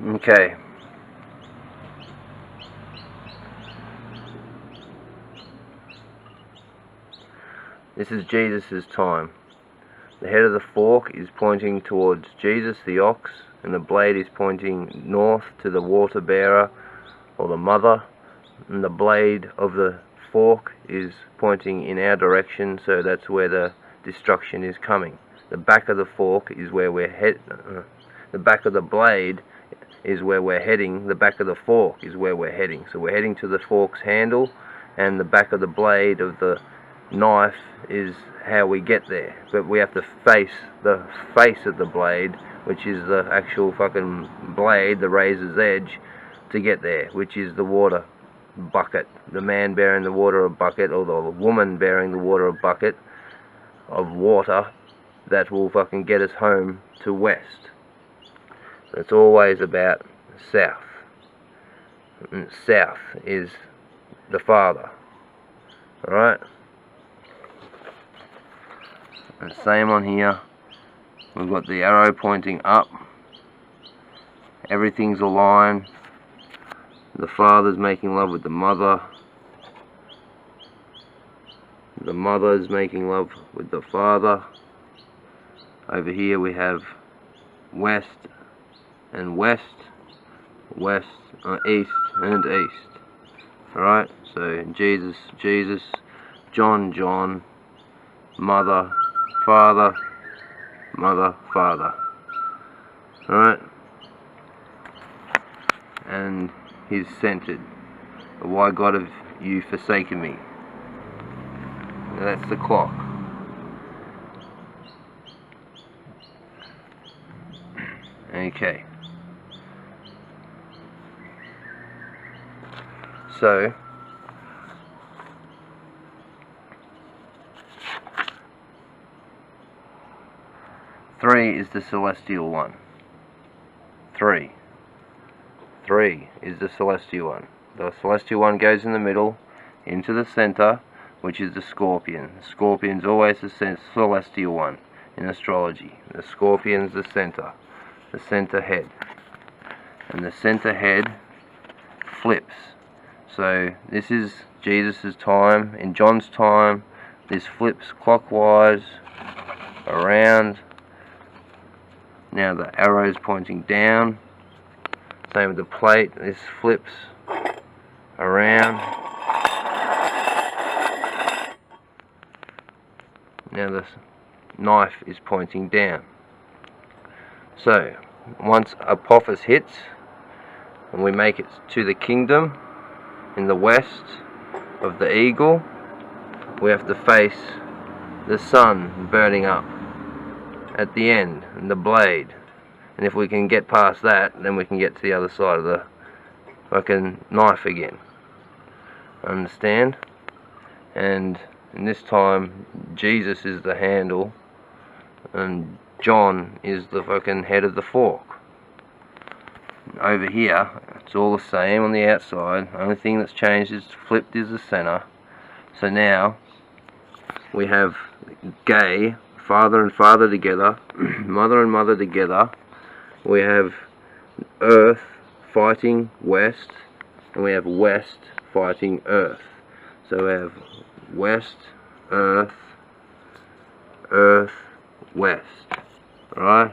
Okay. This is Jesus' time. The head of the fork is pointing towards Jesus, the ox, and the blade is pointing north to the water bearer, or the mother, and the blade of the fork is pointing in our direction, so that's where the destruction is coming. The back of the fork is where we're the back of the blade is where we're heading, the back of the fork is where we're heading. So we're heading to the fork's handle, and the back of the blade of the knife is how we get there. But we have to face the face of the blade, which is the actual fucking blade, the razor's edge, to get there, which is the water bucket. The man bearing the water bucket, or the woman bearing the water bucket of water that will fucking get us home to west. It's always about south. And south is the Father. Alright? And same on here. We've got the arrow pointing up. Everything's aligned. The Father's making love with the Mother. The Mother's making love with the Father. Over here we have west and west, west, east and east. Alright, so Jesus, Jesus, John, John, Mother, Father, Mother, Father. Alright? And He's centered. Why, God, have you forsaken me? That's the clock. Okay. So, three is the celestial one. Three is the celestial one. The celestial one goes in the middle, into the center, which is the scorpion. The scorpion's always the celestial one in astrology. The scorpion's the center head. And the center head flips. So this is Jesus' time. In John's time, this flips clockwise around. Now the arrow's pointing down. Same with the plate. This flips around. Now the knife is pointing down. So once Apophis hits, and we make it to the kingdom in the west of the eagle, we have to face the sun burning up at the end, and the blade. And if we can get past that, then we can get to the other side of the fucking knife again. Understand? And in this time, Jesus is the handle, and John is the fucking head of the fork. Over here, it's all the same on the outside. The only thing that's changed is flipped is the center. So now we have gay, father and father together, mother and mother together. We have earth fighting west, and we have west fighting earth. So we have west, earth, earth, west. Alright?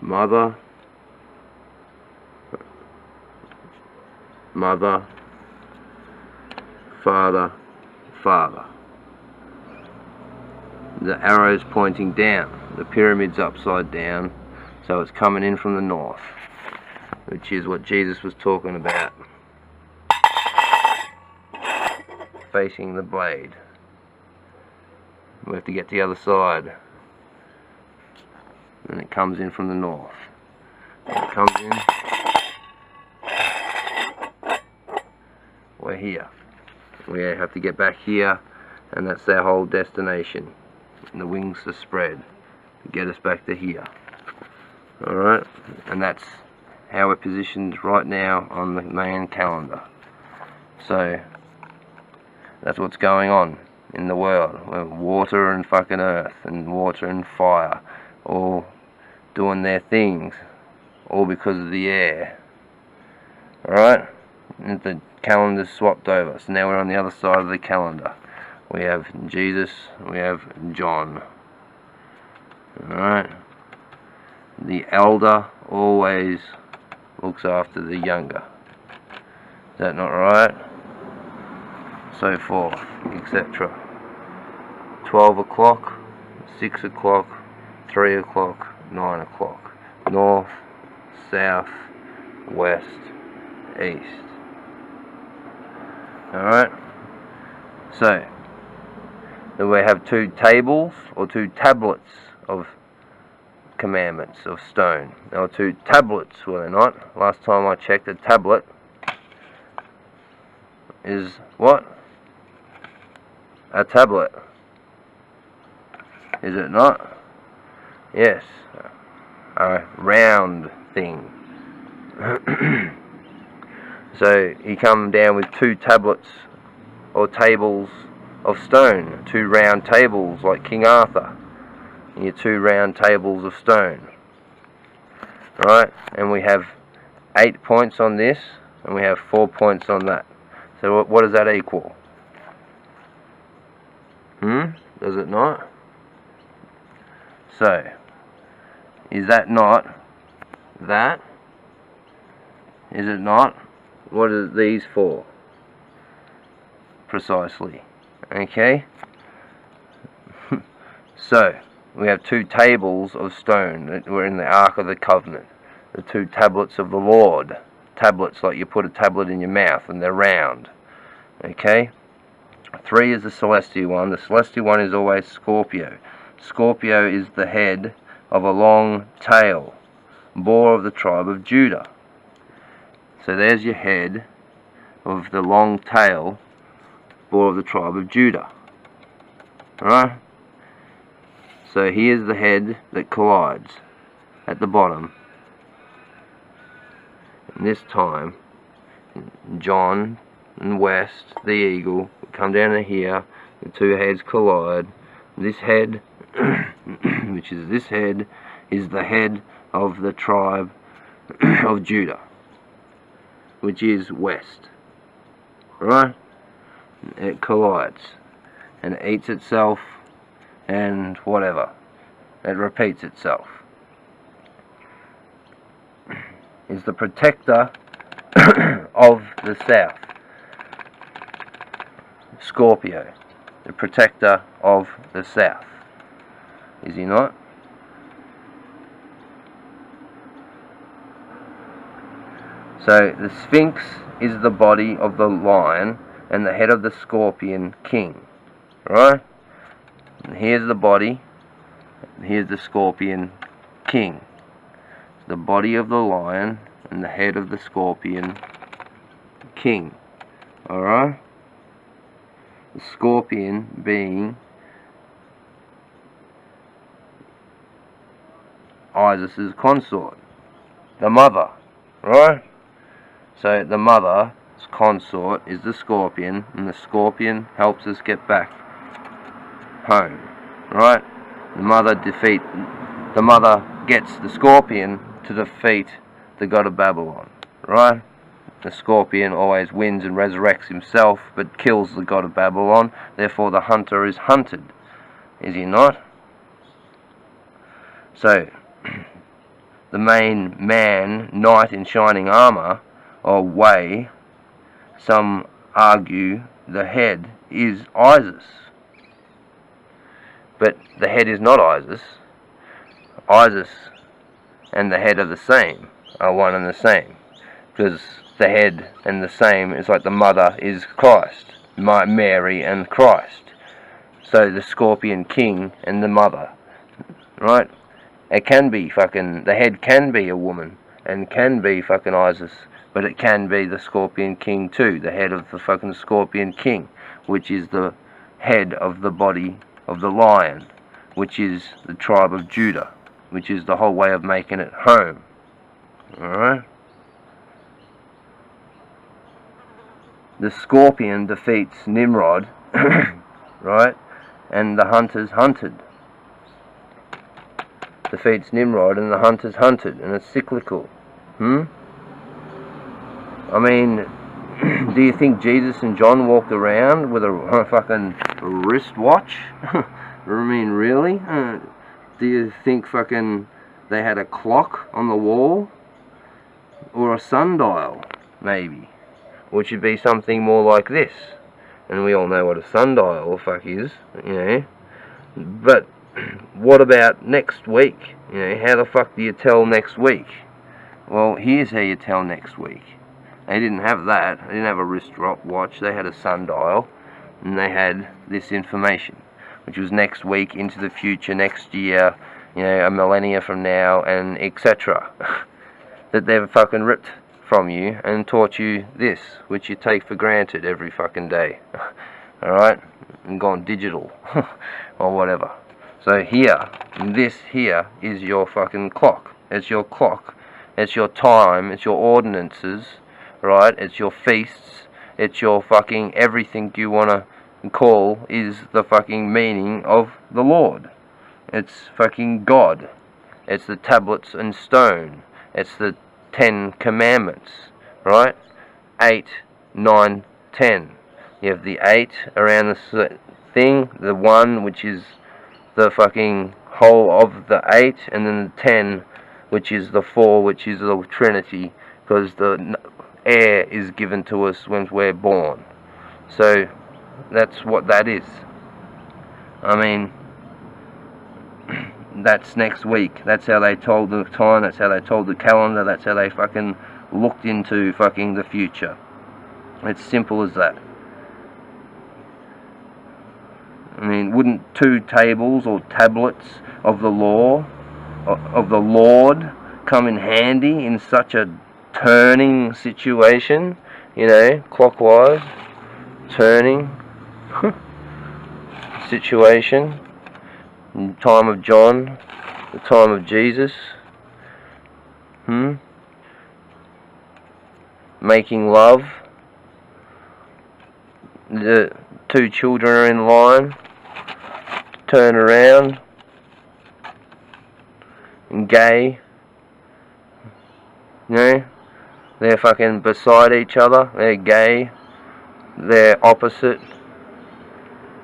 Mother, mother, father, father. The arrow's pointing down. The pyramid's upside down, so it's coming in from the north, which is what Jesus was talking about. Facing the blade. We have to get to the other side. And it comes in from the north. It comes in. We're here. We have to get back here, and that's our whole destination. And the wings are spread to get us back to here. Alright? And that's how we're positioned right now on the main calendar. So, that's what's going on in the world. Water and fucking earth, and water and fire, all doing their things. all because of the air. Alright? And the calendar's swapped over, so now we're on the other side of the calendar. We have Jesus, we have John. Alright? The elder always looks after the younger. Is that not right? So forth, etc. 12 o'clock, 6 o'clock, 3 o'clock, 9 o'clock. North, south, west, east. Alright? So, then we have 2 tables, or 2 tablets of commandments of stone. There were 2 tablets, were there not? Last time I checked, a tablet is what? A tablet. Is it not? Yes. A round thing. So he come down with 2 tablets or tables of stone, 2 round tables like King Arthur. And your 2 round tables of stone. Right? And we have 8 points on this, and we have 4 points on that. So what does that equal? Does it not? So, is that not that? Is it not? What are these for? Precisely. Okay? So, we have 2 tables of stone that were in the Ark of the Covenant. The 2 tablets of the Lord. Tablets like you put a tablet in your mouth and they're round. Okay? 3 is the celestial one. The celestial one is always Scorpio. Scorpio is the head of a long tail. Boar of the tribe of Judah. So there's your head of the long tail. Boar of the tribe of Judah. Alright? So here's the head that collides at the bottom. And this time, John and West, the eagle, come down to here. The 2 heads collide. This head, which is this head, is the head of the tribe of Judah, which is West. Right? It collides and it eats itself and whatever. It repeats itself. Is the protector of the south. Scorpio, the protector of the south. Is he not? So the Sphinx is the body of the lion and the head of the scorpion king. Right? And here's the body. And here's the scorpion king. The body of the lion and the head of the scorpion king. Alright? The scorpion being Isis's consort. The mother. Right? So the mother's consort is the scorpion, and the scorpion helps us get back home. Right? The mother gets the scorpion to defeat the god of Babylon. Right? The scorpion always wins and resurrects himself, but kills the god of Babylon. Therefore the hunter is hunted. Is he not? So, the main man, knight in shining armor, or way, some argue the head is Isis. But the head is not Isis. Isis and the head are the same, are one and the same. Because the head and the same is like the mother is Christ, Mary and Christ. So the scorpion king and the mother, right? It can be fucking, the head can be a woman and can be fucking Isis, but it can be the scorpion king too, the head of the fucking scorpion king, which is the head of the body of the lion, which is the tribe of Judah, which is the whole way of making it home. Alright? The scorpion defeats Nimrod, right? And the hunter's hunted. Defeats Nimrod and the hunter's hunted, and it's cyclical. I mean, do you think Jesus and John walked around with a fucking wristwatch? I mean, really? Do you think fucking they had a clock on the wall? Or a sundial, maybe? Which would be something more like this. And we all know what a sundial the fuck is, you know. But what about next week? You know, how the fuck do you tell next week? Well, here's how you tell next week. They didn't have that. They didn't have a wristwatch. They had a sundial, and they had this information, which was next week, into the future, next year, you know, a millennia from now, and etc. That they've fucking ripped from you and taught you this, which you take for granted every fucking day. Alright? And gone digital. Or whatever. So here, this here is your fucking clock. It's your clock. It's your time. It's your ordinances. Right? It's your feasts. It's your fucking everything you want to call is the fucking meaning of the Lord. It's fucking God. It's the tablets and stone. It's the 10 commandments. Right? 8, 9, 10. You have the 8 around the thing, the 1 which is the fucking whole of the 8, and then the 10 which is the 4, which is the Trinity, because the air is given to us when we're born. So that's what that is. I mean, that's next week. That's how they told the time, that's how they told the calendar, that's how they fucking looked into fucking the future. It's simple as that. I mean, wouldn't 2 tables or tablets of the law, of the Lord, come in handy in such a turning situation? You know, clockwise, turning situation. In the time of John, the time of Jesus. Making love. The 2 children are in line. Turn around. And gay. You know? They're fucking beside each other. They're gay. They're opposite.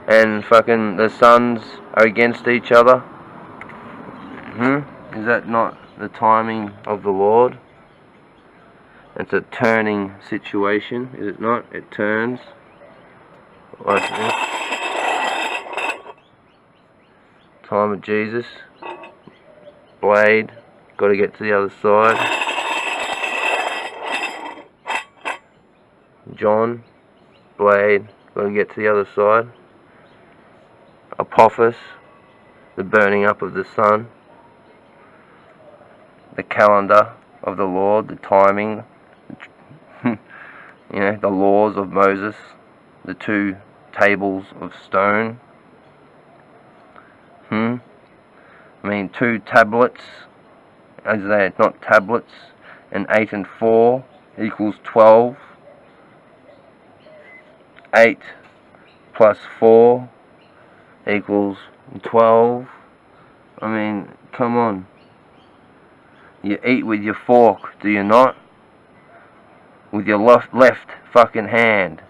And fucking the sons are against each other. Is that not the timing of the Lord? It's a turning situation, is it not? It turns like this. Time of Jesus. Blade. Got to get to the other side. John. Blade. Got to get to the other side. Apophis. The burning up of the sun. The calendar of the Lord. The timing. You know, the laws of Moses. The 2 tables of stone. I mean, 2 tablets, as they're not tablets, and 8 and 4 equals 12. 8 plus 4 equals 12. I mean, come on. You eat with your fork, do you not? With your left fucking hand.